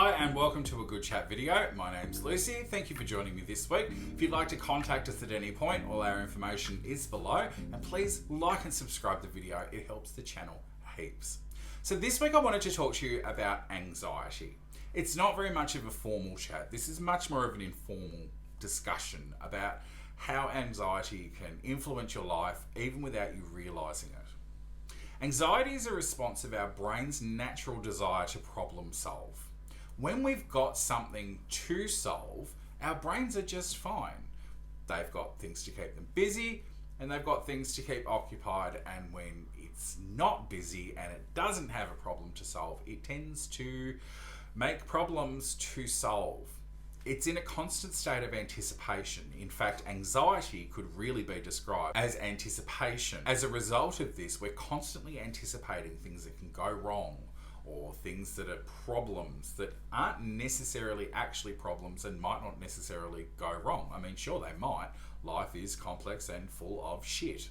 Hi and welcome to a Good Chat video. My name's Lucy. Thank you for joining me this week. If you'd like to contact us at any point, all our information is below. And please like and subscribe to the video. It helps the channel heaps. So this week I wanted to talk to you about anxiety. It's not very much of a formal chat. This is much more of an informal discussion about how anxiety can influence your life even without you realising it. Anxiety is a response of our brain's natural desire to problem solve. When we've got something to solve, our brains are just fine. They've got things to keep them busy and they've got things to keep occupied, and when it's not busy and it doesn't have a problem to solve, it tends to make problems to solve. It's in a constant state of anticipation. In fact, anxiety could really be described as anticipation. As a result of this, we're constantly anticipating things that can go wrong, or things that are problems that aren't necessarily actually problems and might not necessarily go wrong. I mean, sure, they might. Life is complex and full of shit.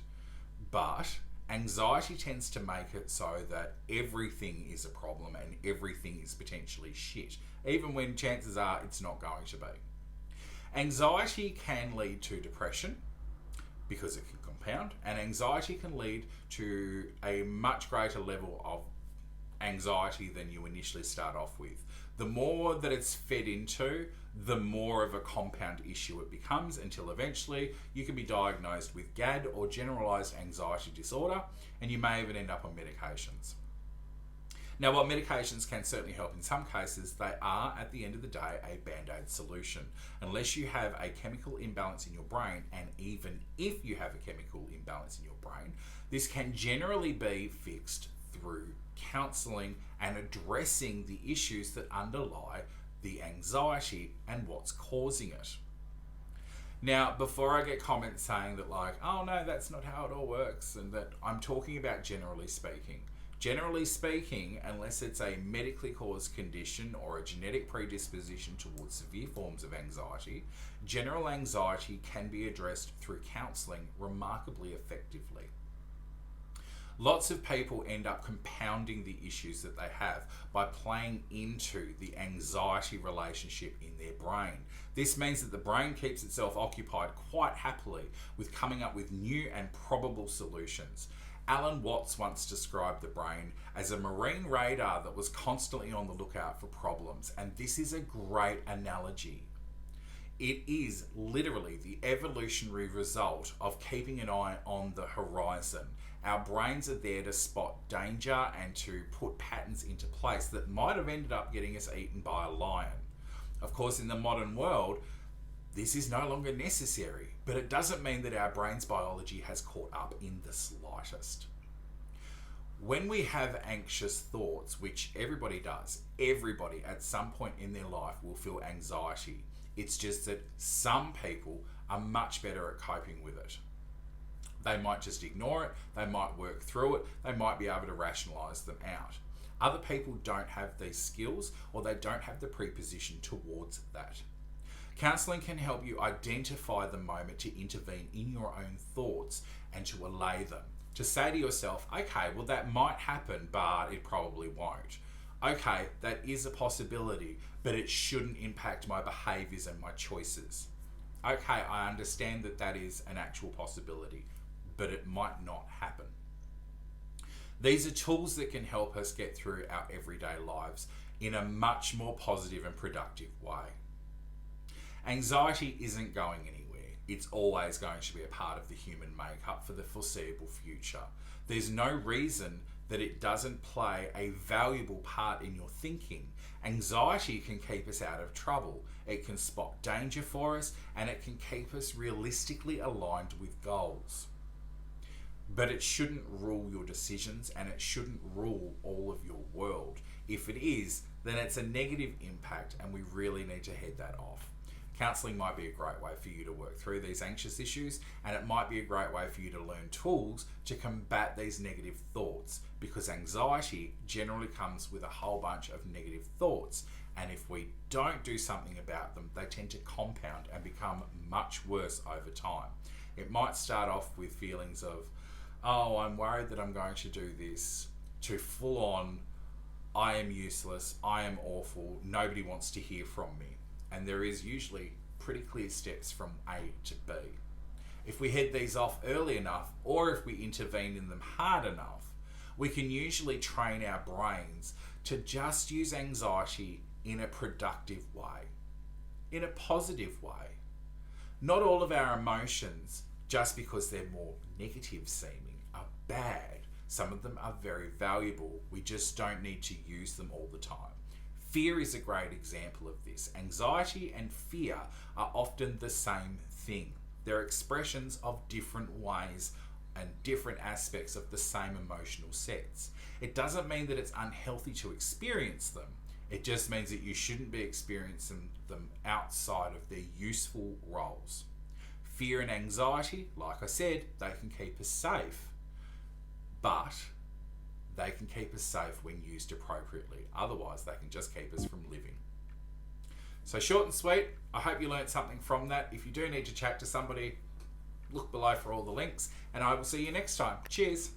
But anxiety tends to make it so that everything is a problem and everything is potentially shit, even when chances are it's not going to be. Anxiety can lead to depression because it can compound, and anxiety can lead to a much greater level of anxiety than you initially start off with. The more that it's fed into, the more of a compound issue it becomes, until eventually you can be diagnosed with GAD, or generalized anxiety disorder, and you may even end up on medications. Now, while medications can certainly help in some cases, they are, at the end of the day, a band-aid solution. Unless you have a chemical imbalance in your brain, and even if you have a chemical imbalance in your brain, this can generally be fixed through counselling and addressing the issues that underlie the anxiety and what's causing it. Now, before I get comments saying that like, oh no, that's not how it all works, and that I'm talking about generally speaking. Generally speaking, unless it's a medically caused condition or a genetic predisposition towards severe forms of anxiety, general anxiety can be addressed through counselling remarkably effectively. Lots of people end up compounding the issues that they have by playing into the anxiety relationship in their brain. This means that the brain keeps itself occupied quite happily with coming up with new and probable solutions. Alan Watts once described the brain as a marine radar that was constantly on the lookout for problems, and this is a great analogy. It is literally the evolutionary result of keeping an eye on the horizon. Our brains are there to spot danger and to put patterns into place that might have ended up getting us eaten by a lion. Of course, in the modern world, this is no longer necessary, but it doesn't mean that our brain's biology has caught up in the slightest. When we have anxious thoughts, which everybody does, everybody at some point in their life will feel anxiety. It's just that some people are much better at coping with it. They might just ignore it, they might work through it, they might be able to rationalise them out. Other people don't have these skills, or they don't have the preposition towards that. Counselling can help you identify the moment to intervene in your own thoughts and to allay them. To say to yourself, okay, well that might happen, but it probably won't. Okay, that is a possibility, but it shouldn't impact my behaviours and my choices. Okay, I understand that that is an actual possibility, but it might not happen. These are tools that can help us get through our everyday lives in a much more positive and productive way. Anxiety isn't going anywhere. It's always going to be a part of the human makeup for the foreseeable future. There's no reason that it doesn't play a valuable part in your thinking. Anxiety can keep us out of trouble. It can spot danger for us, and it can keep us realistically aligned with goals. But it shouldn't rule your decisions, and it shouldn't rule all of your world. If it is, then it's a negative impact, and we really need to head that off. Counselling might be a great way for you to work through these anxious issues, and it might be a great way for you to learn tools to combat these negative thoughts, because anxiety generally comes with a whole bunch of negative thoughts, and if we don't do something about them, they tend to compound and become much worse over time. It might start off with feelings of, oh, I'm worried that I'm going to do this, to full on, I am useless, I am awful, nobody wants to hear from me. And there is usually pretty clear steps from A to B. If we head these off early enough, or if we intervene in them hard enough, we can usually train our brains to just use anxiety in a productive way, in a positive way. Not all of our emotions, just because they're more negative seeming, are bad. Some of them are very valuable. We just don't need to use them all the time. Fear is a great example of this. Anxiety and fear are often the same thing. They're expressions of different ways and different aspects of the same emotional sets. It doesn't mean that it's unhealthy to experience them. It just means that you shouldn't be experiencing them outside of their useful roles. Fear and anxiety, like I said, they can keep us safe, but they can keep us safe when used appropriately. Otherwise, they can just keep us from living. So short and sweet, I hope you learned something from that. If you do need to chat to somebody, look below for all the links, and I will see you next time. Cheers.